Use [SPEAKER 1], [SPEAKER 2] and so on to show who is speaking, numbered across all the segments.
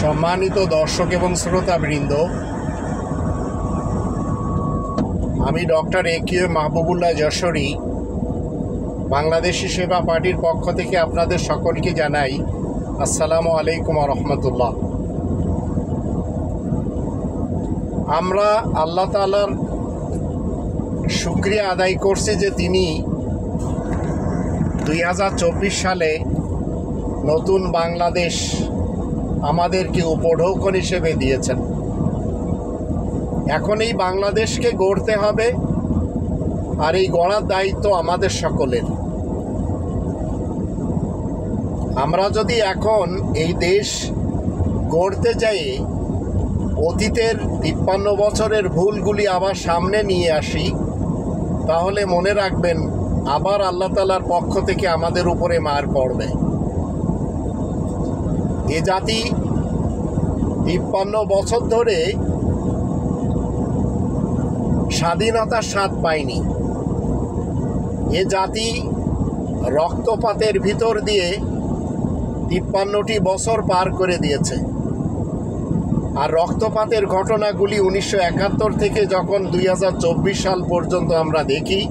[SPEAKER 1] সম্মানিত দর্শক এবং শ্রোতাবৃন্দ, আমি ডক্টর এ.কে মাহবুবুল্লাহ যশোরী বাংলাদেশি সেবা পার্টির পক্ষ থেকে আপনাদের সকলকে জানাই আসসালামু আলাইকুম ওয়া রাহমাতুল্লাহ। আমরা আল্লাহ তাআলার শুকরিয়া আদায় করছি যে তিনি 2024 সালে নতুন বাংলাদেশ আমাদেরকে উপঢৌকন হিসেবে দিয়েছেন। এখন এই বাংলাদেশকে গড়তে হবে, আর এই গড়ার দায়িত্ব আমাদের সকলের। আমরা যদি এখন এই দেশ গড়তে যাই অতীতের 53 বছরের ভুলগুলি আবার সামনে নিয়ে আসি, তাহলে মনে রাখবেন আবার আল্লাহ তাআলার পক্ষ থেকে আমাদের উপরে মার পড়বে। এ জাতি 53 বছর ধরে স্বাধীনতার স্বাদ পায়নি। এ জাতি রক্তপাতের ভিতর দিয়ে 53টি বছর পার করে দিয়েছে। আর রক্তপাতের ঘটনাগুলি 1971 থেকে যখন 2024 সাল পর্যন্ত আমরা দেখি,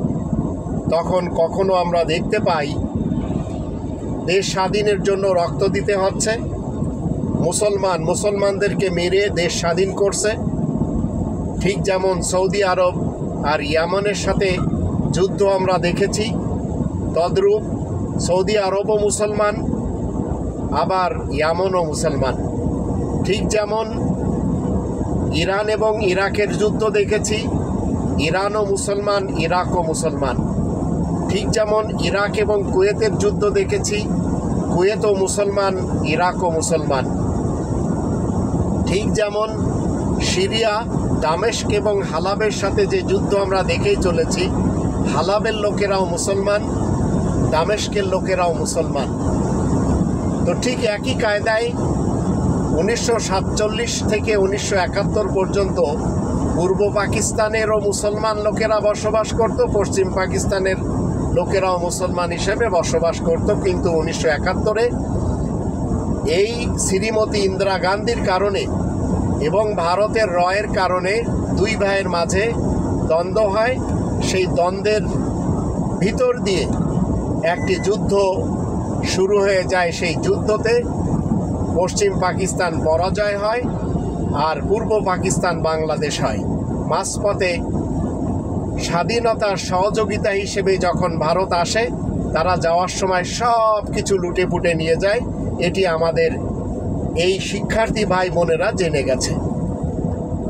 [SPEAKER 1] তখন কখনো আমরা দেখতে পাই দেশ স্বাধীনের জন্য রক্ত দিতে হচ্ছে, মুসলমানদেরকে মেরে দেশ স্বাধীন করছে। ঠিক যেমন সৌদি আরব আর ইয়ামানের সাথে যুদ্ধ আমরা দেখেছি, তদ্রূপ সৌদি আরবও মুসলমান, আবার ইয়ামানও মুসলমান। ঠিক যেমন ইরান এবং ইরাকের যুদ্ধ দেখেছি, ইরানও মুসলমান, ইরাকও মুসলমান। ঠিক যেমন ইরাক এবং কুয়েতের যুদ্ধ দেখেছি, কুয়েতও মুসলমান, ইরাকও মুসলমান। ঠিক যেমন সিরিয়া, দামেস্ক এবং হালাবের সাথে যে যুদ্ধ আমরা দেখেই চলেছি, হালাবের লোকেরাও মুসলমান, দামেস্কের লোকেরাও মুসলমান। তো ঠিক একই কায়দায় 1947 থেকে 1971 পর্যন্ত পূর্ব পাকিস্তানেরও মুসলমান লোকেরা বসবাস করত, পশ্চিম পাকিস্তানের লোকেরাও মুসলমান হিসেবে বসবাস করত। কিন্তু 1971-এ এই শ্রীমতী ইন্দিরা গান্ধীর কারণে এবং ভারতের রয়ের কারণে দুই ভাইয়ের মাঝে দ্বন্দ্ব হয়। সেই দ্বন্দ্বের ভিতর দিয়ে একটি যুদ্ধ শুরু হয়ে যায়। সেই যুদ্ধতে পশ্চিম পাকিস্তান পরাজয় হয় আর পূর্ব পাকিস্তান বাংলাদেশ হয়। মাঝপথে স্বাধীনতার সহযোগিতা হিসেবে যখন ভারত আসে, তারা যাওয়ার সময় সব কিছু লুটে পুটে নিয়ে যায়। এটি আমাদের এই শিক্ষার্থী ভাই বোনেরা জেনে গেছে।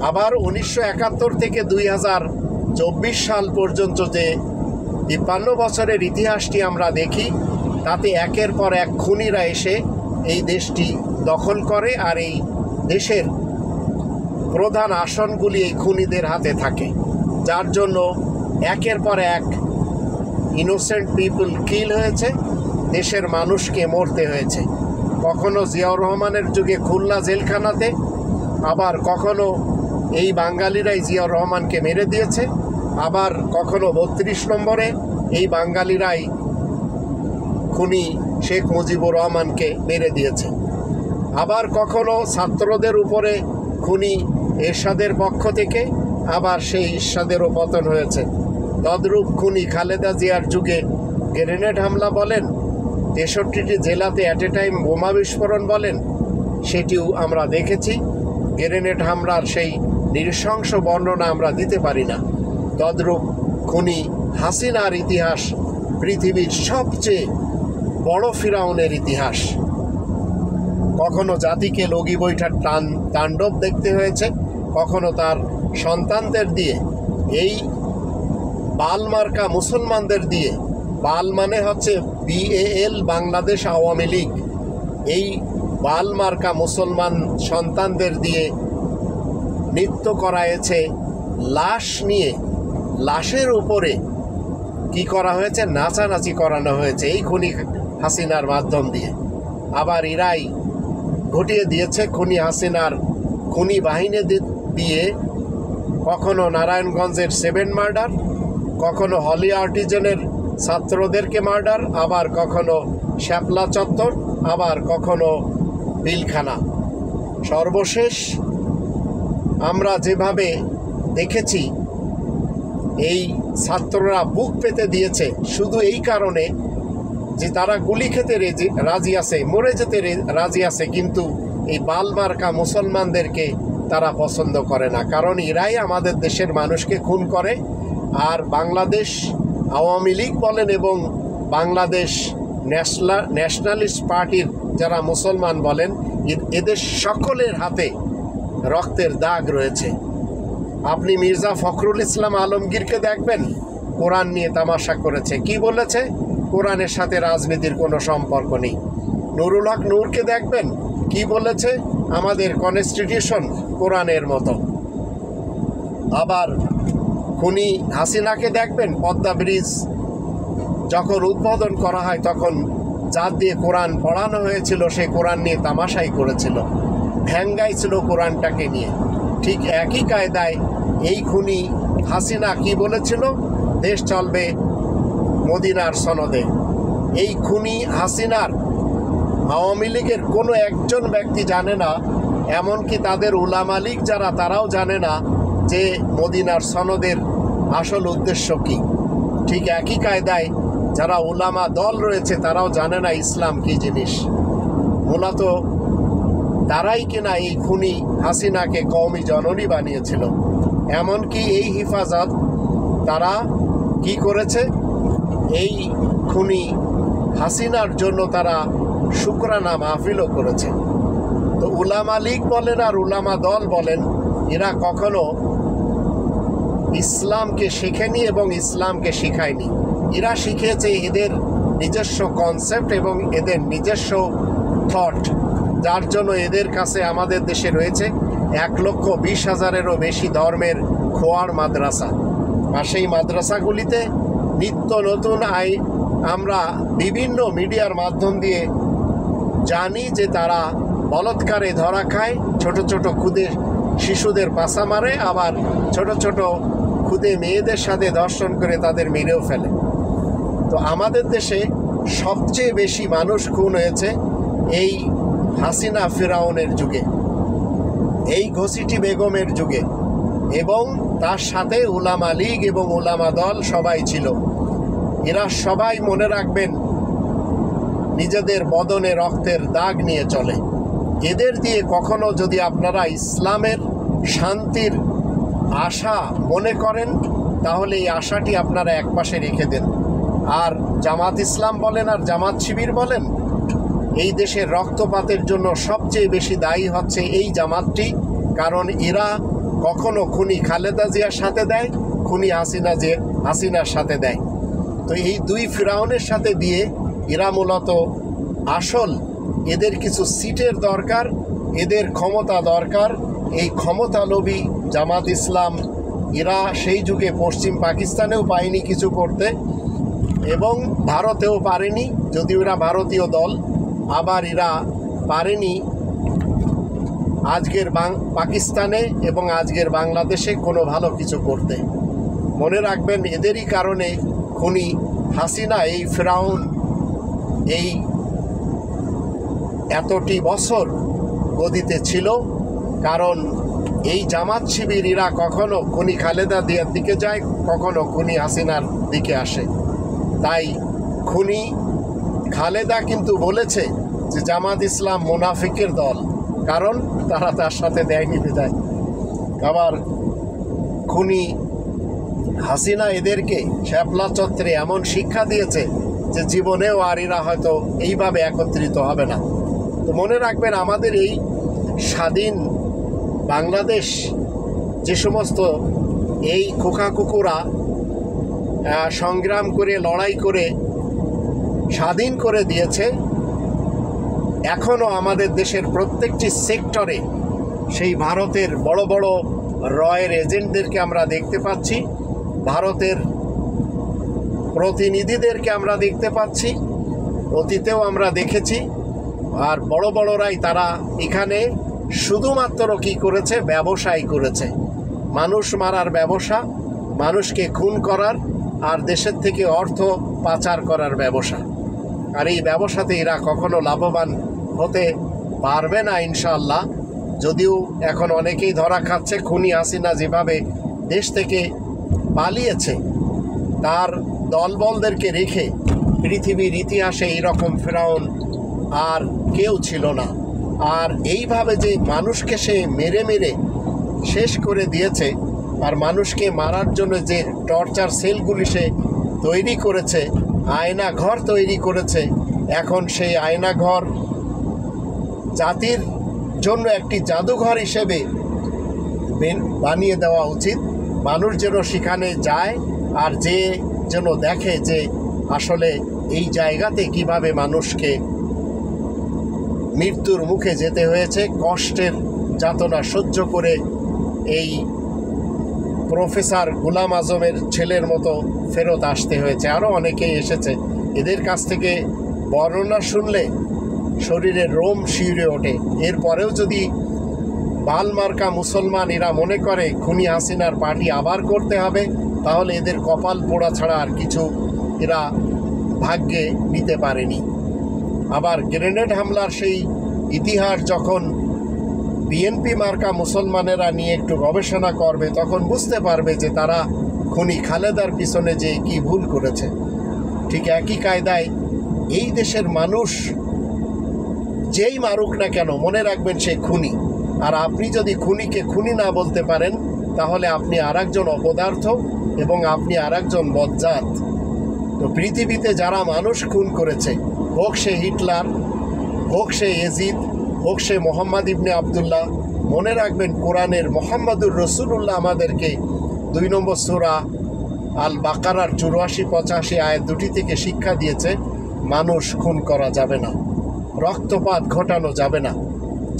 [SPEAKER 1] আবার 1971 থেকে 2024 সাল পর্যন্ত যে 53 বছরের ইতিহাসটি আমরা দেখি, তাতে একের পর এক খুনিরা এসে এই দেশটি দখল করে, আর এই দেশের প্রধান আসনগুলি এই খুনিদের হাতে থাকে, যার জন্য একের পর এক ইনোসেন্ট পিপল কিল হয়েছে, দেশের মানুষকে মরতে হয়েছে। কখনো জিয়াউর রহমানের যুগে খুলনা জেলখানাতে, আবার কখনো এই বাঙালিরাই জিয়াউর রহমানকে মেরে দিয়েছে, আবার কখনো 32 নম্বরে এই বাঙালিরাই খুনি শেখ মুজিবুর রহমানকে মেরে দিয়েছে। আবার কখনো ছাত্রদের উপরে খুনি এরশাদের পক্ষ থেকে, আবার সেই এরশাদেরও পতন হয়েছে। তদ্রূপ খুনি খালেদা জিয়ার যুগে গ্রেনেড হামলা বলেন, 63টি জেলাতে অ্যাট এ টাইম বোমা বিস্ফোরণ বলেন, সেটিও আমরা দেখেছি। গ্রেনেড হামলার সেই নৃশংস বর্ণনা আমরা দিতে পারি না। তদ্রূপ খুনি হাসিনার ইতিহাস পৃথিবীর সবচেয়ে বড় ফিরাউনের ইতিহাস। কখনো জাতিকে লগি বৈঠার তাণ্ডব দেখতে হয়েছে, কখনো তার সন্তানদের দিয়ে, এই বাল মার্কা মুসলমানদের দিয়ে, বাল মানে হচ্ছে BAL, বাংলাদেশ আওয়ামী লীগ, এই বাল মার্কা মুসলমান সন্তানদের দিয়ে নৃত্য করায়েছে। লাশ নিয়ে, লাশের উপরে কি করা হয়েছে, নাচানাচি করানো হয়েছে এই খুনি হাসিনার মাধ্যম দিয়ে। আবার এরাই ঘটিয়ে দিয়েছে খুনি হাসিনার খুনি বাহিনী দিয়ে কখনো নারায়ণগঞ্জের 7 মার্ডার, কখনো হলি আর্টিজানের ছাত্রদেরকে মার্ডার, আবার কখনো শ্যাপলা চত্বর, আবার কখনো পিলখানা। সর্বশেষ আমরা যেভাবে দেখেছি এই ছাত্ররা বুক পেতে দিয়েছে শুধু এই কারণে যে তারা গুলি খেতে রাজি আছে, মরে যেতে রাজি আছে, কিন্তু এই বালমার্কা মুসলমানদেরকে তারা পছন্দ করে না, কারণ এরাই আমাদের দেশের মানুষকে খুন করে। আর বাংলাদেশ আওয়ামী লীগ বলেন এবং বাংলাদেশ ন্যাশনালিস্ট পার্টির যারা মুসলমান বলেন, এদের সকলের হাতে রক্তের দাগ রয়েছে। আপনি মির্জা ফখরুল ইসলাম আলমগীরকে দেখবেন, কোরআন নিয়ে তামাশা করেছে। কি বলেছে? কোরআনের সাথে রাজনীতির কোনো সম্পর্ক নেই। নুরুল হক নূরকে দেখবেন, কি বলেছে? আমাদের কনস্টিটিউশন কোরআনের মতো। আবার খুনি হাসিনাকে দেখবেন, পদ্মা ব্রিজ যখন উদ্বোধন করা হয় তখন যার দিয়ে কোরআন পড়ানো হয়েছিল সে কোরআন নিয়ে তামাশাই করেছিল, ভ্যাঙ্গাইছিল কোরআনটাকে নিয়ে। ঠিক একই কায়দায় এই খুনি হাসিনা কি বলেছিল? দেশ চলবে মদিনার সনদে। এই খুনি হাসিনার আওয়ামী লীগের কোনো একজন ব্যক্তি জানে না, এমনকি তাদের উলামা লীগ যারা, তারাও জানে না যে মদিনার সনদের আসল উদ্দেশ্য কী। ঠিক একই কায়দায় যারা উলামা দল রয়েছে তারাও জানে না ইসলাম কী জিনিস। মূলত তারাই কিনা এই খুনি হাসিনাকে কওমি জননী বানিয়েছিল। এমনকি এই হিফাজত তারা কি করেছে? এই খুনি হাসিনার জন্য তারা শুকরানা মাহফিলও করেছে। তো উলামা লীগ বলেন আর উলামা দল বলেন, এরা কখনো ইসলামকে শেখেনি এবং ইসলামকে শিখায়নি। এরা শিখেছে এদের নিজস্ব কনসেপ্ট এবং এদের নিজস্ব থট, যার জন্য এদের কাছে আমাদের দেশে রয়েছে 1,20,000-এরও বেশি ধর্মের খোয়ার মাদ্রাসা। আর সেই মাদ্রাসাগুলিতে নিত্য নতুন আমরা বিভিন্ন মিডিয়ার মাধ্যম দিয়ে জানি যে তারা বলৎকারে ধরা খায়, ছোট ছোট খুদে শিশুদের পাছা মারে, আবার ছোট ছোট খুদে মেয়েদের সাথে ধর্ষণ করে তাদের মেরেও ফেলে। তো আমাদের দেশে সবচেয়ে বেশি মানুষ খুন হয়েছে এই হাসিনা ফিরাউনের যুগে, এই ঘসিটি বেগমের যুগে, এবং তার সাথে উলামা লীগ এবং উলামা দল সবাই ছিল। এরা সবাই মনে রাখবেন নিজেদের বদনে রক্তের দাগ নিয়ে চলে। এদের দিয়ে কখনো যদি আপনারা ইসলামের শান্তির আশা মনে করেন তাহলে এই আশাটি আপনারা একপাশে রেখে দেন। আর জামাত ইসলাম বলেন আর জামাত শিবির বলেন, এই দেশের রক্তপাতের জন্য সবচেয়ে বেশি দায়ী হচ্ছে এই জামাতটি, কারণ এরা কখনো খুনি খালেদা জিয়ার সাথে দেয়, খুনি হাসিনার সাথে দেয়। তো এই দুই ফিরাউনের সাথে দিয়ে এরা মূলত আসল, এদের কিছু সিটের দরকার, এদের ক্ষমতা দরকার। এই ক্ষমতা লোভী জামাত ইসলাম এরা সেই যুগে পশ্চিম পাকিস্তানেও পায়নি কিছু করতে, এবং ভারতেও পারেনি, যদিও এরা ভারতীয় দল। আবার এরা পারেনি আজকের পাকিস্তানে এবং আজকের বাংলাদেশে কোনো ভালো কিছু করতে। মনে রাখবেন এদেরই কারণে খুনি হাসিনা, এই ফিরাউন, এই এতটি বছর গদিতে ছিল, কারণ এই জামাত শিবির এরা কখনো খুনি খালেদা জিয়ার দিকে যায়, কখনো খুনি হাসিনার দিকে আসে। তাই খুনি খালেদা কিন্তু বলেছে যে জামাত ইসলাম মুনাফিকের দল, কারণ তারা তার সাথে দেয়নি বিদায়। আবার খুনি হাসিনা এদেরকে শ্যাপলা চত্বরে এমন শিক্ষা দিয়েছে যে জীবনেও আর এরা হয়তো এইভাবে একত্রিত হবে না। তো মনে রাখবেন আমাদের এই স্বাধীন বাংলাদেশ যে সমস্ত এই খোকা কুকুরা সংগ্রাম করে লড়াই করে স্বাধীন করে দিয়েছে, এখনও আমাদের দেশের প্রত্যেকটি সেক্টরে সেই ভারতের বড় বড় রয়ের এজেন্টদেরকে আমরা দেখতে পাচ্ছি, ভারতের প্রতিনিধিদেরকে আমরা দেখতে পাচ্ছি, অতীতেও আমরা দেখেছি। আর বড় বড়রাই তারা এখানে শুধুমাত্র কি করেছে? ব্যবসায় করেছে, মানুষ মারার ব্যবসা, মানুষকে খুন করার আর দেশের থেকে অর্থ পাচার করার ব্যবসা। আর এই ব্যবসাতে এরা কখনো লাভবান হতে পারবে না ইনশাআল্লাহ। যদিও এখন অনেকেই ধরা খাচ্ছে, খুনি হাসিনা যেভাবে দেশ থেকে পালিয়েছে, তার দলবলদেরকে রেখে পৃথিবীর ইতিহাসে এইরকম ফেরাউন আর কেউ ছিল না। আর এইভাবে যে মানুষকে সে মেরে মেরে শেষ করে দিয়েছে, আর মানুষকে মারার জন্য যে টর্চার সেলগুলি সে তৈরি করেছে, আয়না ঘর তৈরি করেছে, এখন সেই আয়না ঘর জাতির জন্য একটি জাদুঘর হিসেবে বানিয়ে দেওয়া উচিত। মানুষ যেন সেখানে যায় আর যে যেন দেখে যে আসলে এই জায়গাতে কিভাবে মানুষকে মৃত্যুর মুখে যেতে হয়েছে, কষ্টের যাতনা সহ্য করে এই প্রফেসর গোলাম আজমের ছেলের মতো ফেরত আসতে হয়েছে। আরও অনেকেই এসেছে। এদের কাছ থেকে বর্ণনা শুনলে শরীরের রোম শিউরে ওঠে। এরপরেও যদি বালমার্কা মুসলমান এরা মনে করে খুনি হাসিনার পার্টি আবার করতে হবে, তাহলে এদের কপাল পোড়া ছাড়া আর কিছু এরা ভাগ্যে নিতে পারেনি। আবার গ্রেনেড হামলার সেই ইতিহাস যখন বিএনপি মার্কা মুসলমানেরা নিয়ে একটু গবেষণা করবে, তখন বুঝতে পারবে যে তারা খুনি খালেদার পিছনে যে কি ভুল করেছে। ঠিক একই কায়দায় এই দেশের মানুষ যেই মারুক না কেন, মনে রাখবেন সে খুনি। আর আপনি যদি খুনিকে খুনি না বলতে পারেন, তাহলে আপনি আরেকজন অপদার্থ এবং আপনি আরেকজন বজ্জাত। তো পৃথিবীতে যারা মানুষ খুন করেছে, হোক সে হিটলার, হোক সে এজিদ, হোক সে মোহাম্মদ ইবনে আবদুল্লাহ, মনে রাখবেন কোরআনের মোহাম্মদুর রসুল্লাহ আমাদেরকে 2 নম্বর সূরা আল বাকারার 84-85 আয়াত দুটি থেকে শিক্ষা দিয়েছে, মানুষ খুন করা যাবে না, রক্তপাত ঘটানো যাবে না।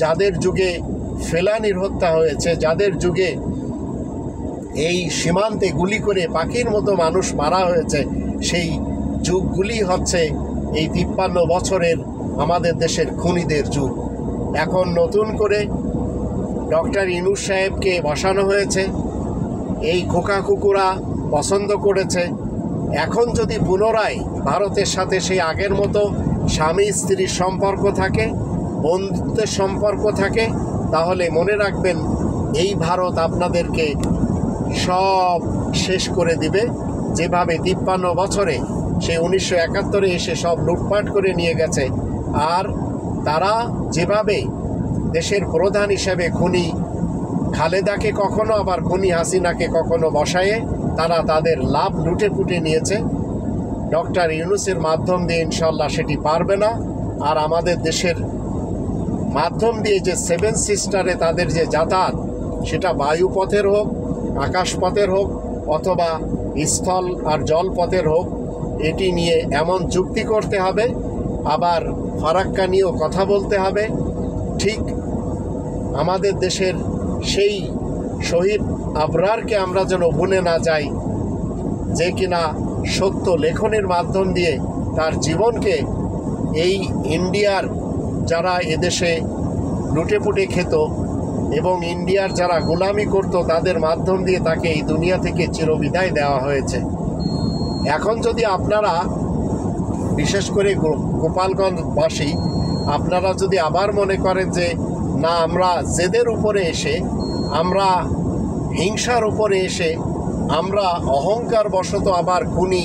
[SPEAKER 1] যাদের যুগে ফেলানির হত্যা হয়েছে, যাদের যুগে এই সীমান্তে গুলি করে পাখির মতো মানুষ মারা হয়েছে, সেই যুগগুলি হচ্ছে এই 53 বছরের আমাদের দেশের খুনিদের যুগ। এখন নতুন করে ডক্টর ইউনূস সাহেবকে বসানো হয়েছে, এই খোকা কুকুরা পছন্দ করেছে। এখন যদি পুনরায় ভারতের সাথে সেই আগের মতো স্বামী স্ত্রীর সম্পর্ক থাকে, বন্ধুত্বের সম্পর্ক থাকে, তাহলে মনে রাখবেন এই ভারত আপনাদেরকে সব শেষ করে দিবে। যেভাবে 53 বছরে সে 1971 এসে সব লুটপাট করে নিয়ে গেছে, আর তারা যেভাবে দেশের প্রধান হিসেবে খুনি খালেদাকে কখনো আবার খুনি হাসিনাকে কখনো বসায়ে তারা তাদের লাভ লুটে পুটে নিয়েছে, ডক্টর ইউনূসের মাধ্যম দিয়ে ইনশাল্লাহ সেটি পারবে না। আর আমাদের দেশের মাধ্যম দিয়ে যে 7 সিস্টারে তাদের যে যাতায়াত, সেটা বায়ুপথের হোক, আকাশপথের হোক, অথবা স্থল আর জলপথের হোক, এটি নিয়ে এমন চুক্তি করতে হবে, আবার ফারাক্কা নিয়েও কথা বলতে হবে। ঠিক আমাদের দেশের সেই শহীদ আবরারকে আমরা যেন ভুলে না যাই, যে কিনা সত্য লেখনের মাধ্যম দিয়ে তার জীবনকে এই ইন্ডিয়ার যারা এদেশে লুটেপুটে খেত এবং ইন্ডিয়ার যারা গোলামি করত, তাদের মাধ্যম দিয়ে তাকে এই দুনিয়া থেকে চিরবিদায় দেওয়া হয়েছে। এখন যদি আপনারা, বিশেষ করে গোপালগঞ্জবাসী, আপনারা যদি আবার মনে করেন যে না, আমরা জেদের উপরে এসে, আমরা হিংসার উপরে এসে, আমরা অহংকার বশত আবার খুনি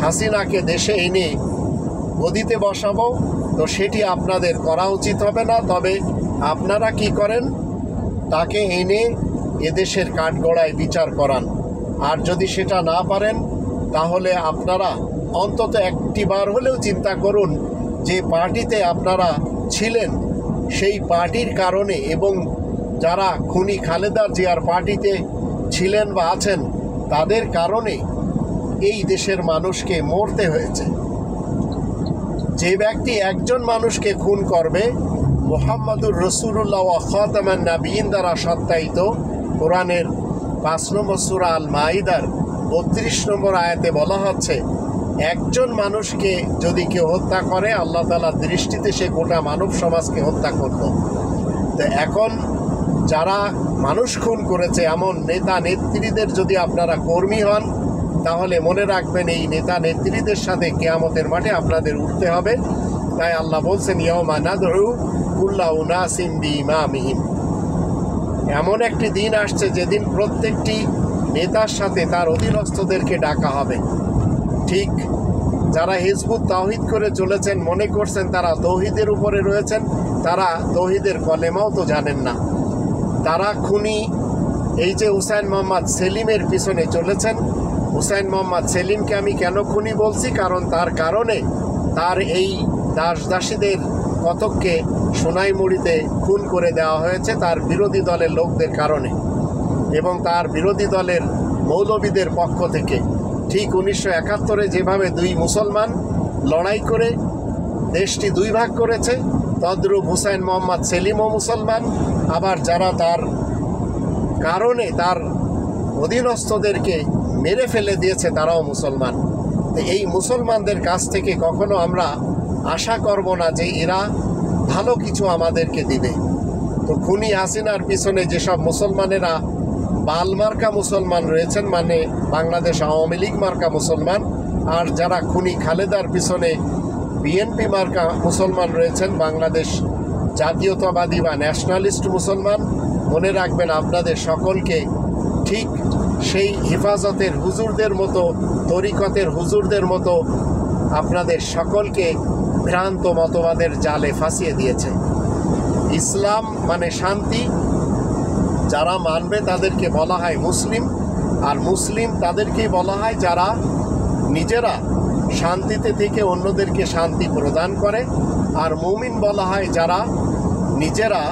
[SPEAKER 1] হাসিনাকে দেশে এনে গদিতে বসাবো, তো সেটি আপনাদের করা উচিত হবে না। তবে আপনারা কি করেন, তাকে এনে এদেশের কাঠগড়ায় বিচার করান। আর যদি সেটা না পারেন, তাহলে আপনারা অন্তত একটিবার হলেও চিন্তা করুন যে পার্টিতে আপনারা ছিলেন, সেই পার্টির কারণে এবং যারা খুনি খালেদা জিয়ার পার্টিতে ছিলেন বা আছেন, তাদের কারণে এই দেশের মানুষকে মরতে হয়েছে। যে ব্যক্তি একজন মানুষকে খুন করবে, মুহাম্মাদুর রাসূলুল্লাহ ওয়া খাতামান নাবিয়্যিন দ্বারা সত্যায়িত কোরআনের 5 নম্বর সূরা আল মাইদার 32 নম্বর আয়াতে বলা হচ্ছে, একজন মানুষকে যদি কেউ হত্যা করে, আল্লাহ তাআলার দৃষ্টিতে সে গোটা মানব সমাজকে হত্যা করল। তো এখন যারা মানুষ খুন করেছে এমন নেতা নেত্রীদের যদি আপনারা কর্মী হন, তাহলে মনে রাখবেন এই নেতা নেত্রীদের সাথে কিয়ামতের মাঠে আপনাদের উঠতে হবে। তাই আল্লাহ বলছেন, ইয়াউমা নাদউ কুল্লা উনাসিম বিইমামিহিম, এমন একটি দিন আসছে যেদিন প্রত্যেকটি নেতার সাথে তার অধীনস্থদেরকে ডাকা হবে। ঠিক যারা হিজবুত তাওহীদ করে চলেছেন, মনে করছেন তারা তৌহিদের উপরে রয়েছেন, তারা তৌহিদের কলেমাও তো জানেন না। তারা খুনি এই যে হুসাইন মোহাম্মদ সেলিমের পিছনে চলেছেন। হুসাইন মোহাম্মদ সেলিমকে আমি কেন খুনি বলছি? কারণ তার কারণে তার এই দাসদাসীদের কতককে সোনাইমুড়িতে খুন করে দেওয়া হয়েছে তার বিরোধী দলের লোকদের কারণে, এবং তার বিরোধী দলের মৌলবীদের পক্ষ থেকে। ঠিক 1971-এ যেভাবে দুই মুসলমান লড়াই করে দেশটি দুই ভাগ করেছে, তদ্রূপ হুসাইন মোহাম্মদ সেলিমও মুসলমান, আবার যারা তার কারণে তার অধীনস্থদেরকে মেরে ফেলে দিয়েছে তারাও মুসলমান। এই মুসলমানদের কাছ থেকে কখনো আমরা আশা করব না যে এরা ভালো কিছু আমাদেরকে দিবে। তো খুনি হাসিনার পিছনে যেসব মুসলমানেরা বাল মার্কা মুসলমান রয়েছেন, মানে বাংলাদেশ আওয়ামী লীগ মার্কা মুসলমান, আর যারা খুনি খালেদার পিছনে বিএনপি মার্কা মুসলমান রয়েছেন, বাংলাদেশ জাতীয়তাবাদী বা ন্যাশনালিস্ট মুসলমান, মনে রাখবেন আপনাদের সকলকে ঠিক সেই হেফাজতের হুজুরদের মতো, তরিকতের হুজুরদের মতো আপনাদের সকলকে ভ্রান্ত মতবাদের জালে ফাঁসিয়ে দিয়েছে। ইসলাম মানে শান্তি, যারা মানবে তাদেরকে বলা হয় মুসলিম, আর মুসলিম তাদেরকেই বলা হয় যারা নিজেরা শান্তিতে থেকে অন্যদেরকে শান্তি প্রদান করে, আর মুমিন বলা হয় যারা নিজেরা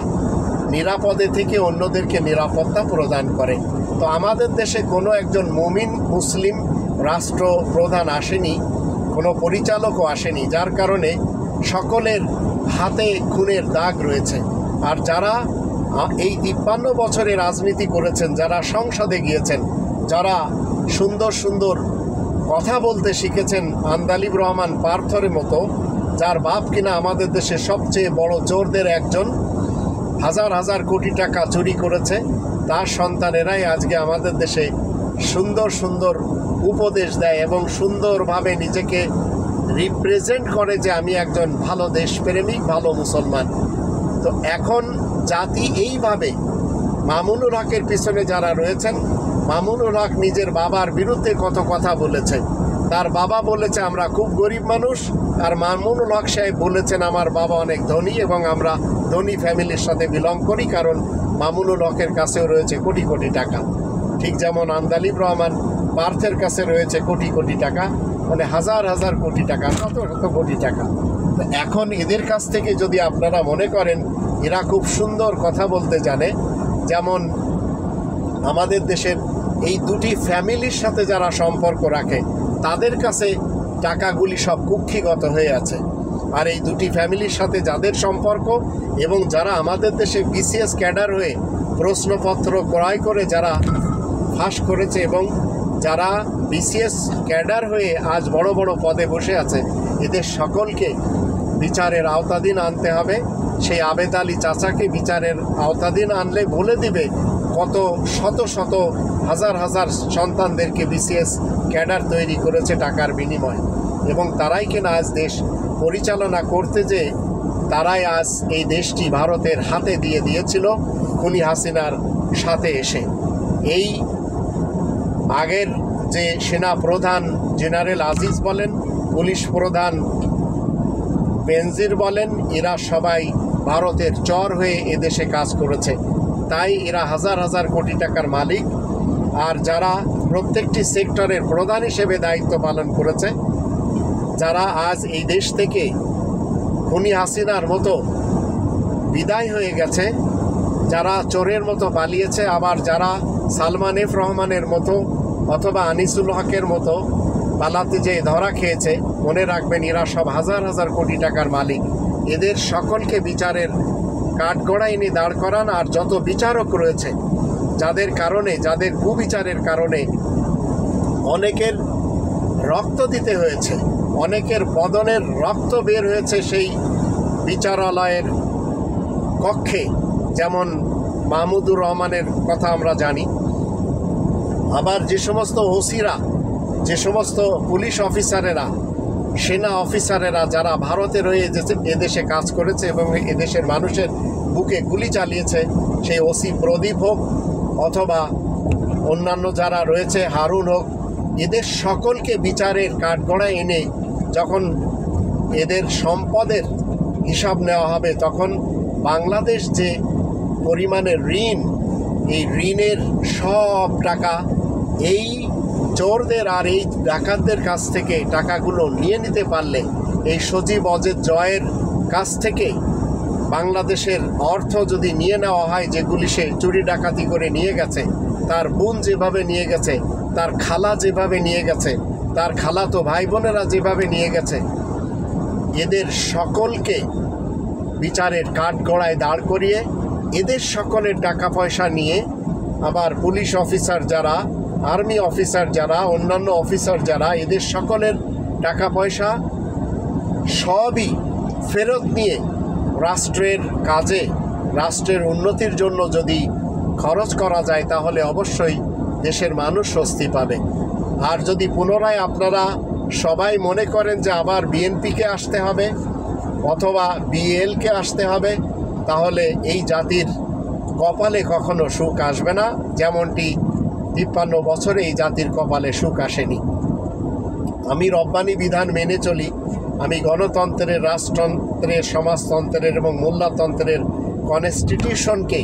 [SPEAKER 1] নিরাপদে থেকে অন্যদেরকে নিরাপত্তা প্রদান করে। তো আমাদের দেশে কোনো একজন মুমিন মুসলিম রাষ্ট্রপ্রধান আসেনি, কোনো পরিচালকও আসেনি, যার কারণে সকলের হাতে খুনের দাগ রয়েছে। আর যারা এই 53 বছরে রাজনীতি করেছেন, যারা সংসদে গিয়েছেন, যারা সুন্দর সুন্দর কথা বলতে শিখেছেন, আন্দালিব রহমান পার্থর মতো, যার বাপ কিনা আমাদের দেশে সবচেয়ে বড় চোরদের একজন, হাজার হাজার কোটি টাকা চুরি করেছে, তার সন্তানেরাই আজকে আমাদের দেশে সুন্দর সুন্দর উপদেশ দেয় এবং সুন্দরভাবে নিজেকে রিপ্রেজেন্ট করে যে আমি একজন ভালো দেশপ্রেমিক, ভালো মুসলমান। তো এখন জাতি এইভাবে মামুনুল হকের পিছনে যারা রয়েছেন, মামুনুল হক নিজের বাবার বিরুদ্ধে কত কথা বলেছেন। তার বাবা বলেছে আমরা খুব গরিব মানুষ, আর মামুনুল হক সাহেব বলেছেন আমার বাবা অনেক ধনী এবং আমরা ধনী ফ্যামিলির সাথে বিলং করি, কারণ মামুনুল হকের কাছেও রয়েছে কোটি কোটি টাকা। ঠিক যেমন আন্দালিব রহমান পার্থের কাছে রয়েছে কোটি কোটি টাকা, মানে হাজার হাজার কোটি টাকা, শত শত কোটি টাকা। তো এখন এদের কাছ থেকে যদি আপনারা মনে করেন এরা খুব সুন্দর কথা বলতে জানে, যেমন আমাদের দেশের এই দুটি ফ্যামিলির সাথে যারা সম্পর্ক রাখে তাদের কাছে টাকাগুলি সব কুক্ষিগত হয়ে আছে, আর এই দুটি ফ্যামিলির সাথে যাদের সম্পর্ক এবং যারা আমাদের দেশে বিসিএস ক্যাডার হয়ে প্রশ্নপত্র ক্রয় করে যারা ফাঁস করেছে এবং যারা বিসিএস ক্যাডার হয়ে আজ বড় বড় পদে বসে আছে, এদের সকলকে বিচারের আওতাধীন আনতে হবে। সেই আবেদ আলী চাচাকে বিচারের আওতাধীন আনলে বলে দিবে কত শত শত হাজার হাজার সন্তানদেরকে বিসিএস ক্যাডার তৈরি করেছে টাকার বিনিময়ে, এবং তারাই কিনা আজ দেশ পরিচালনা করতে যে তারাই আজ এই দেশটি ভারতের হাতে দিয়ে দিয়েছিল খুনি হাসিনার সাথে এসে। এই আগের যে সেনা প্রধান জেনারেল আজিজ বলেন, পুলিশ প্রধান বেনজির বলেন, এরা সবাই ভারতের চর হয়ে এদেশে কাজ করেছে, তাই এরা হাজার হাজার কোটি টাকার মালিক। আর যারা প্রত্যেকটি সেক্টরের প্রধান হিসেবে দায়িত্ব পালন করেছে, যারা আজ এই দেশ থেকে খুনি হাসিনার মতো বিদায় হয়ে গেছে, যারা চোরের মতো পালিয়েছে, আবার যারা সালমান এফ রহমানের মতো অথবা আনিসুল হকের মতো পালাতে যেয়ে ধরা খেয়েছে, মনে রাখবেন এরা সব হাজার হাজার কোটি টাকার মালিক। এদের সকলকে বিচারের কাঠগড়ায় এনে দাঁড় করান। আর যত বিচারক রয়েছে যাদের কারণে, যাদের কুবিচারের কারণে অনেকের রক্ত দিতে হয়েছে, অনেকের বদনের রক্ত বের হয়েছে সেই বিচারালয়ের কক্ষে, যেমন মাহমুদুর রহমানের কথা আমরা জানি। আবার যে সমস্ত ওসিরা, যে সমস্ত পুলিশ অফিসারেরা, সেনা অফিসারেরা যারা ভারতে রয়ে এদেশে কাজ করেছে এবং এদেশের মানুষের বুকে গুলি চালিয়েছে, সেই ওসি প্রদীপ হোক অথবা অন্যান্য যারা রয়েছে হারুন হোক, এদের সকলকে বিচারের কাঠগড়ায় এনে যখন এদের সম্পদের হিসাব নেওয়া হবে, তখন বাংলাদেশ যে পরিমাণে ঋণ, এই ঋণের সব টাকা এই চোরদের আর এই ডাকাতদের কাছ থেকে টাকাগুলো নিয়ে নিতে পারলে, এই সজীব অজেদ জয়ের কাছ থেকে বাংলাদেশের অর্থ যদি নিয়ে নেওয়া হয়, যেগুলি সে চুরি ডাকাতি করে নিয়ে গেছে, তার বোন যেভাবে নিয়ে গেছে, তার খালা যেভাবে নিয়ে গেছে, তার খালাতো ভাই বোনেরা যেভাবে নিয়ে গেছে, এদের সকলকে বিচারের কাঠগড়ায় দাঁড় করিয়ে এদের সকলের টাকা পয়সা নিয়ে আবার পুলিশ অফিসার যারা, আর্মি অফিসার যারা, অন্যান্য অফিসার যারা, এদের সকলের টাকা পয়সা সবই ফেরত নিয়ে রাষ্ট্রের কাজে, রাষ্ট্রের উন্নতির জন্য যদি খরচ করা যায়, তাহলে অবশ্যই দেশের মানুষ স্বস্তি পাবে। আর যদি পুনরায় আপনারা সবাই মনে করেন যে আবার বিএনপিকে আসতে হবে অথবা বিএলকে আসতে হবে, তাহলে এই জাতির কপালে কখনো সুখ আসবে না, যেমনটি ৫৩ বছরে এই জাতির কপালে সুখ আসেনি। আমি রব্বানি বিধান মেনে চলি। আমি গণতন্ত্রের, রাজতন্ত্রের, সমাজতন্ত্রের এবং মোল্লাতন্ত্রের কনস্টিটিউশনকে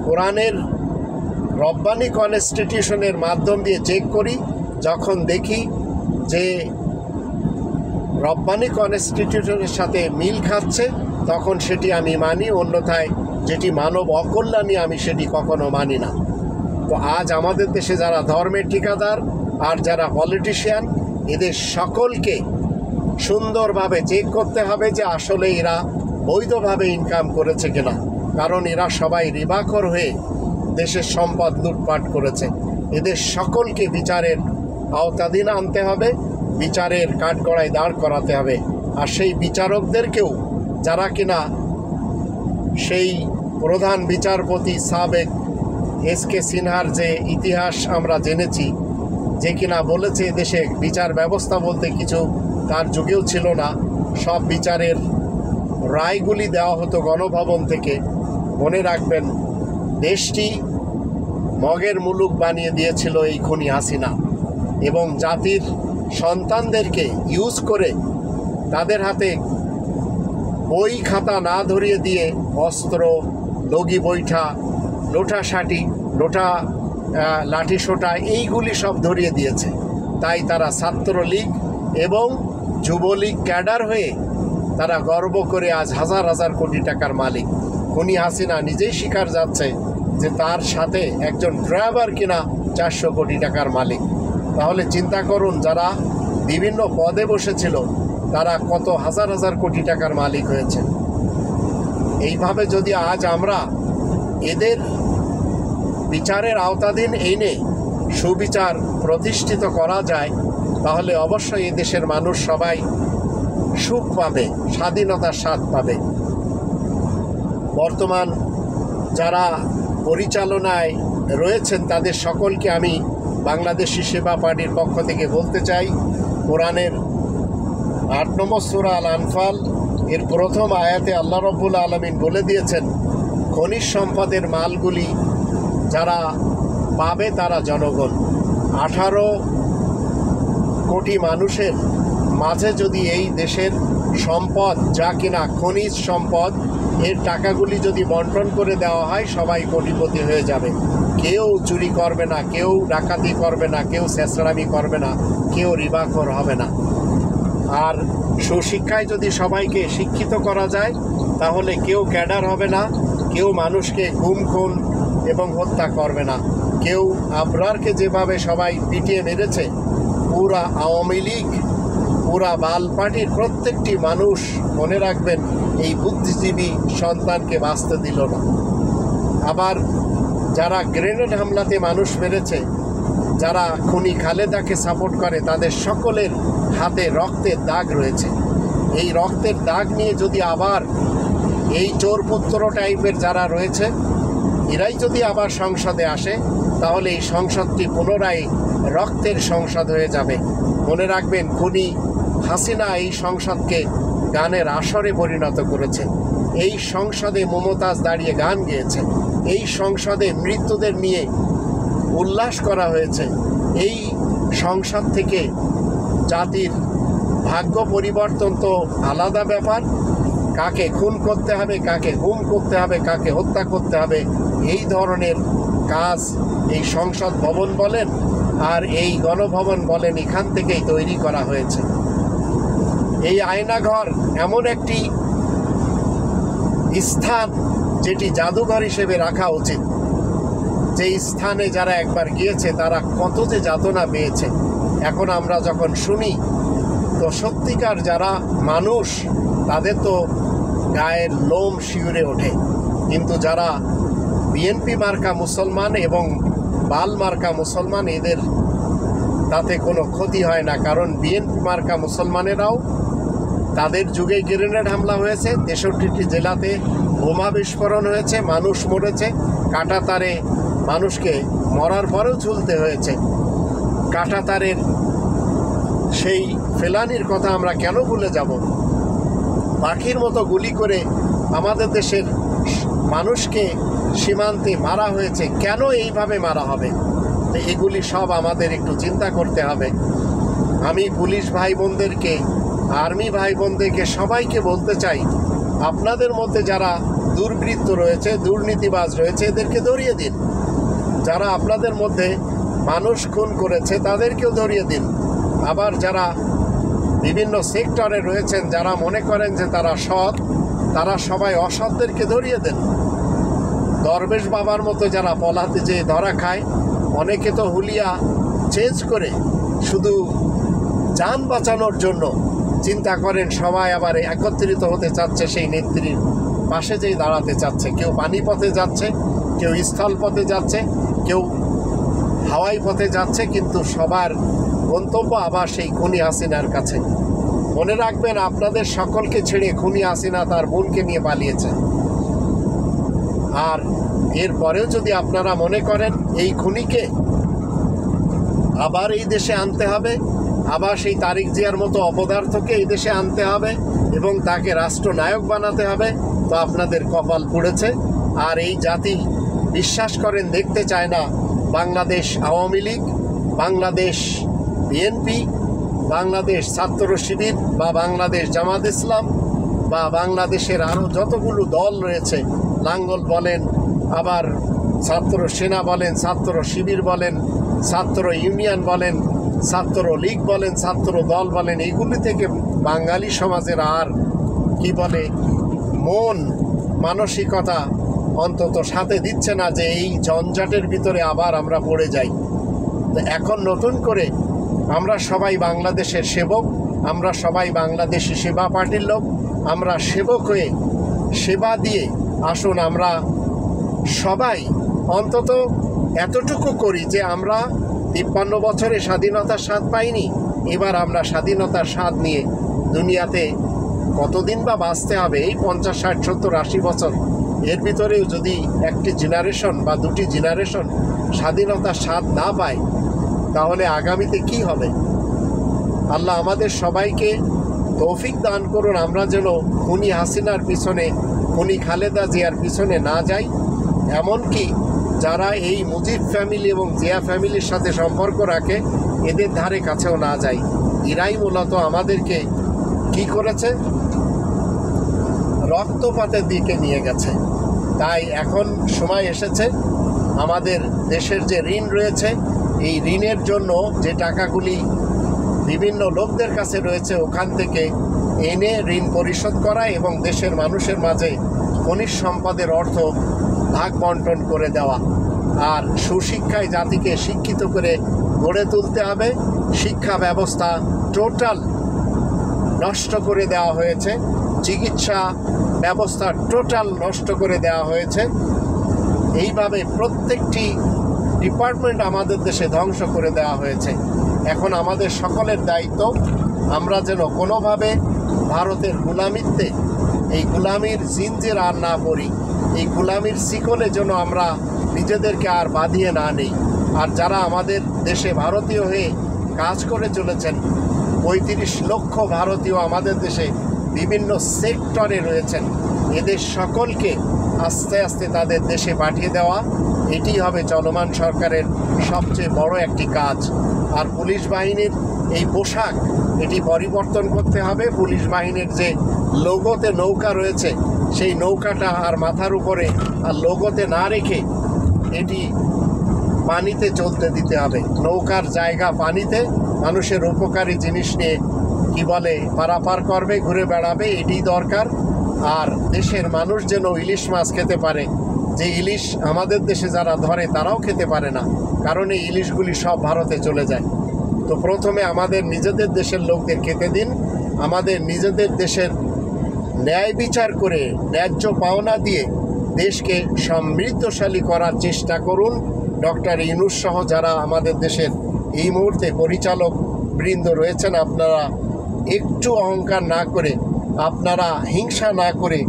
[SPEAKER 1] কোরআনের রব্বানি কনস্টিটিউশনের মাধ্যম দিয়ে চেক করি। যখন দেখি যে রব্বানি কনস্টিটিউশনের সাথে মিল খাচ্ছে, তখন সেটি আমি মানি, অন্যথায় যেটি মানব অকল্যাণী আমি সেটি কখনো মানি না। তো আজ আমাদের দেশে যারা ধর্মের ঠিকাদার আর যারা পলিটিশিয়ান, এদের সকলকে সুন্দরভাবে চেক করতে হবে যে আসলে এরা বৈধভাবে ইনকাম করেছে কিনা, কারণ এরা সবাই রিবাখোর হয়ে দেশের সম্পদ লুটপাট করেছে। এদের সকলকে বিচারের আওতাধীন আনতে হবে, বিচারের কাঠগড়ায় দাঁড় করাতে হবে। আর সেই বিচারকদেরকেও, যারা কিনা সেই প্রধান বিচারপতি সাবেক এস.কে. সিনহার যে ইতিহাস আমরা জেনেছি, যে কিনা বলেছে দেশে বিচার ব্যবস্থা বলতে কিছু তার যুগেও ছিল না, সব বিচারের রায়গুলি দেওয়া হতো গণভবন থেকে। মনে রাখবেন, দেশটি মগের মুলুক বানিয়ে দিয়েছিল এই খুনি হাসিনা, এবং জাতির সন্তানদেরকে ইউজ করে তাদের হাতে বই খাতা না ধরিয়ে দিয়ে অস্ত্র, লগি বৈঠা, লাঠি সোটা এইগুলি সব ধরিয়ে দিয়েছে। তাই তারা ছাত্রলীগ এবং যুবলীগ ক্যাডার হয়ে তারা গর্ব করে আজ হাজার হাজার কোটি টাকার মালিক। খুনি হাসিনা নিজেই স্বীকার যাচ্ছে যে তার সাথে একজন ড্রাইভার কিনা 400 কোটি টাকার মালিক। তাহলে চিন্তা করুন, যারা বিভিন্ন পদে বসেছিল তারা কত হাজার হাজার কোটি টাকার মালিক হয়েছে। এইভাবে যদি আজ আমরা এদের বিচারের আওতাধীন এনে সুবিচার প্রতিষ্ঠিত করা যায়, তাহলে অবশ্যই এই দেশের মানুষ সবাই সুখ পাবে, স্বাধীনতার স্বাদ পাবে। বর্তমান যারা পরিচালনায় রয়েছেন তাদের সকলকে আমি বাংলাদেশি সেবা পার্টির পক্ষ থেকে বলতে চাই, কোরআনের ৮ নম্বর সূরা আল আনফাল এর প্রথম আয়াতে আল্লাহ রাব্বুল আলামিন বলে দিয়েছেন, খনিজ সম্পদের মালগুলি যারা পাবে তারা জনগণ। 18 কোটি মানুষের মাঝে যদি এই দেশের সম্পদ, যা কিনা খনিজ সম্পদ, এর টাকাগুলি যদি বন্টন করে দেওয়া হয়, সবাই কোটিপতি হয়ে যাবে। কেউ চুরি করবে না, কেউ ডাকাতি করবে না, কেউ ছেঁচড়ামি করবে না, কেউ রিবাখোর হবে না। আর সুশিক্ষায় যদি সবাইকে শিক্ষিত করা যায়, তাহলে কেউ ক্যাডার হবে না, কেউ মানুষকে গুম খুন এবং হত্যা করবে না। কেউ আবরারকে যেভাবে সবাই পিটিয়ে মেরেছে, পুরা আওয়ামী লীগ, পুরা বাল পার্টির প্রত্যেকটি মানুষ, মনে রাখবেন, এই বুদ্ধিজীবী সন্তানকে বাঁচতে দিল না। আবার যারা গ্রেনেড হামলাতে মানুষ মেরেছে, যারা খুনি খালেদাকে সাপোর্ট করে, তাদের সকলের হাতে রক্তের দাগ রয়েছে। এই রক্তের দাগ নিয়ে যদি আবার এই চোরপুত্র টাইপের যারা রয়েছে, এরাই যদি আবার সংসদে আসে, তাহলে এই সংসদটি পুনরায় রক্তের সংসদ হয়ে যাবে। মনে রাখবেন, খুনি হাসিনা এই সংসদকে গানের আসরে পরিণত করেছে। এই সংসদে মমতাজ দাঁড়িয়ে গান গেয়েছে, এই সংসদে মৃত্যুদের নিয়ে উল্লাস করা হয়েছে। এই সংসদ থেকে জাতির ভাগ্য পরিবর্তন তো আলাদা ব্যাপার। কাকে খুন করতে হবে, কাকে গুম করতে হবে, কাকে হত্যা করতে হবে, এই ধরনের কাজ এই সংসদ ভবন বলেন আর এই গণভবন বলেন, এখান থেকেই তৈরি করা হয়েছে। এই আয়নাঘর এমন একটি স্থান যেটি জাদুঘর হিসেবে রাখা উচিত। যে স্থানে যারা একবার গিয়েছে তারা কত যে যাতনা পেয়েছে, এখন আমরা যখন শুনি তো সত্যিকার যারা মানুষ তাদের তো গায়ের লোম শিউরে ওঠে। কিন্তু যারা বিএনপি মার্কা মুসলমান এবং বাল মার্কা মুসলমান, এদের তাতে কোনো ক্ষতি হয় না, কারণ বিএনপি মার্কা মুসলমানেরাও তাদের যুগে গ্রেনেড হামলা হয়েছে, 63টি জেলাতে বোমা বিস্ফোরণ হয়েছে, মানুষ মরেছে, কাঁটাতারে মানুষকে মরার পরেও ঝুলতে হয়েছে। কাঁটাতারের সেই ফেলানির কথা আমরা কেন ভুলে যাব? পাখির মতো গুলি করে আমাদের দেশের মানুষকে সীমান্তে মারা হয়েছে, কেন এইভাবে মারা হবে? এগুলি সব আমাদের একটু চিন্তা করতে হবে। আমি পুলিশ ভাই বোনদেরকে, আর্মি ভাই বোনদেরকে সবাইকে বলতে চাই, আপনাদের মধ্যে যারা দুর্বৃত্ত রয়েছে, দুর্নীতিবাজ রয়েছে, এদেরকে ধরিয়ে দিন। যারা আপনাদের মধ্যে মানুষ খুন করেছে তাদেরকেও ধরিয়ে দিন। আবার যারা বিভিন্ন সেক্টরে রয়েছেন, যারা মনে করেন যে তারা সৎ, তারা সবাই অসৎদেরকে ধরিয়ে দেন। দরবেশ বাবার মতো যারা পলাতে যে ধরা খায়, অনেকে তো হুলিয়া চেঞ্জ করে শুধু যান বাঁচানোর জন্য চিন্তা করেন, সবাই আবার একত্রিত হতে চাচ্ছে, সেই নেত্রীর পাশে যেই দাঁড়াতে চাচ্ছে। কেউ পানিপথে যাচ্ছে, কেউ স্থলপথে যাচ্ছে, কেউ হাওয়াই পথে যাচ্ছে, কিন্তু সবার গন্তব্য আবার সেই খুনি হাসিনার কাছে। মনে রাখবেন, আপনাদের সকলকে ছেড়ে খুনি হাসিনা তার বোনকে নিয়ে পালিয়েছে। আর এরপরেও যদি আপনারা মনে করেন এই খুনিকে আবার এই দেশে আনতে হবে, আবার সেই তারিক জিয়ার মতো অপদার্থকে এই দেশে আনতে হবে এবং তাকে রাষ্ট্রনায়ক বানাতে হবে, তো আপনাদের কপাল পুড়েছে। আর এই জাতি বিশ্বাস করেন, দেখতে চায় না বাংলাদেশ আওয়ামী লীগ, বাংলাদেশ বিএনপি, বাংলাদেশ ছাত্র শিবির বা বাংলাদেশ জামাত ইসলাম বা বাংলাদেশের আরও যতগুলো দল রয়েছে, লাঙ্গল বলেন, আবার ছাত্র সেনা বলেন, ছাত্র শিবির বলেন, ছাত্র ইউনিয়ন বলেন, ছাত্র লীগ বলেন, ছাত্র দল বলেন, এইগুলি থেকে বাঙালি সমাজের আর কি বলে মন মানসিকতা অন্তত সাথে দিচ্ছে না যে এই জঞ্জাটের ভিতরে আবার আমরা পড়ে যাই। তো এখন নতুন করে আমরা সবাই বাংলাদেশের সেবক, আমরা সবাই বাংলাদেশি সেবা পার্টির লোক, আমরা সেবক হয়ে সেবা দিয়ে আসুন আমরা সবাই অন্তত এতটুকু করি যে আমরা 53 বছরে স্বাধীনতার স্বাদ পাইনি, এবার আমরা স্বাধীনতার স্বাদ নিয়ে দুনিয়াতে কতদিন বা বাঁচতে হবে? এই 50, 60, 70, 80 বছর, এর ভিতরেও যদি একটি জেনারেশন বা দুটি জেনারেশন স্বাধীনতার স্বাদ না পায়, তাহলে আগামীতে কি হবে? আল্লাহ আমাদের সবাইকে তৌফিক দান করুন, আমরা যেন খুনি হাসিনার পিছনে, খুনি খালেদা জিয়ার পিছনে না যাই। এমনকি যারা এই মুজিব ফ্যামিলি এবং জিয়া ফ্যামিলির সাথে সম্পর্ক রাখে, এদের ধারে কাছেও না যাই। এরাই মূলত আমাদেরকে কি করেছে? রক্তপাতের দিকে নিয়ে গেছে। তাই এখন সময় এসেছে আমাদের দেশের যে ঋণ রয়েছে, এই ঋণের জন্য যে টাকাগুলি বিভিন্ন লোকদের কাছে রয়েছে, ওখান থেকে এনে ঋণ পরিশোধ করা এবং দেশের মানুষের মাঝে খনিজ সম্পদের অর্থ ভাগ বন্টন করে দেওয়া। আর সুশিক্ষায় জাতিকে শিক্ষিত করে গড়ে তুলতে হবে। শিক্ষা ব্যবস্থা টোটাল নষ্ট করে দেওয়া হয়েছে, চিকিৎসা ব্যবস্থা টোটাল নষ্ট করে দেওয়া হয়েছে। এইভাবে প্রত্যেকটি ডিপার্টমেন্ট আমাদের দেশে ধ্বংস করে দেওয়া হয়েছে। এখন আমাদের সকলের দায়িত্ব, আমরা যেন কোনোভাবে ভারতের গুলামিতে, এই গুলামির জিনজির আর না পড়ি, এই গুলামির শিকলে যেন আমরা নিজেদেরকে আর বাঁধিয়ে না নেই। আর যারা আমাদের দেশে ভারতীয় হয়ে কাজ করে চলেছেন, 35 লক্ষ ভারতীয় আমাদের দেশে বিভিন্ন সেক্টরে রয়েছেন, এদের সকলকে আস্তে আস্তে তাদের দেশে পাঠিয়ে দেওয়া, এটি হবে চলমান সরকারের সবচেয়ে বড় একটি কাজ। আর পুলিশ বাহিনীর এই পোশাক, এটি পরিবর্তন করতে হবে। পুলিশ বাহিনীর যে লোগোতে নৌকা রয়েছে, সেই নৌকাটা আর মাথার উপরে আর লোগোতে না রেখে এটি পানিতে চলতে দিতে হবে। নৌকার জায়গা পানিতে, মানুষের উপকারী জিনিস নিয়ে কি বলে পারাপার করবে, ঘুরে বেড়াবে, এটি দরকার। আর দেশের মানুষ যেন ইলিশ মাছ খেতে পারে, যে ইলিশ আমাদের দেশে যারা ধরে তারাও খেতে পারে না, কারণ এই ইলিশগুলি সব ভারতে চলে যায়। তো প্রথমে আমাদের নিজেদের দেশের লোকদের খেতে দিন, আমাদের নিজেদের দেশের ন্যায় বিচার করে ন্যায্য পাওনা দিয়ে দেশকে সমৃদ্ধশালী করার চেষ্টা করুন। ডক্টর ইউনূস সহ যারা আমাদের দেশের এই মুহূর্তে পরিচালক বৃন্দ রয়েছেন, আপনারা একটু অহংকার না করে, আপনারা হিংসা না করে,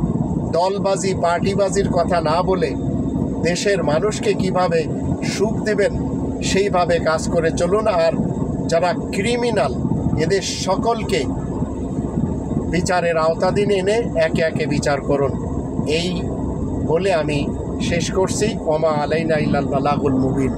[SPEAKER 1] দলবাজি পার্টিবাজির কথা না বলে দেশের মানুষকে কিভাবে সুখ দেবেন সেইভাবে কাজ করে চলুন। আর যারা ক্রিমিনাল, এদের সকলকে বিচারের আওতাধীন এনে একে একে বিচার করুন। এই বলে আমি শেষ করছি। ওমা আলাইনা ইল্লাল বালাগুল মুবিন।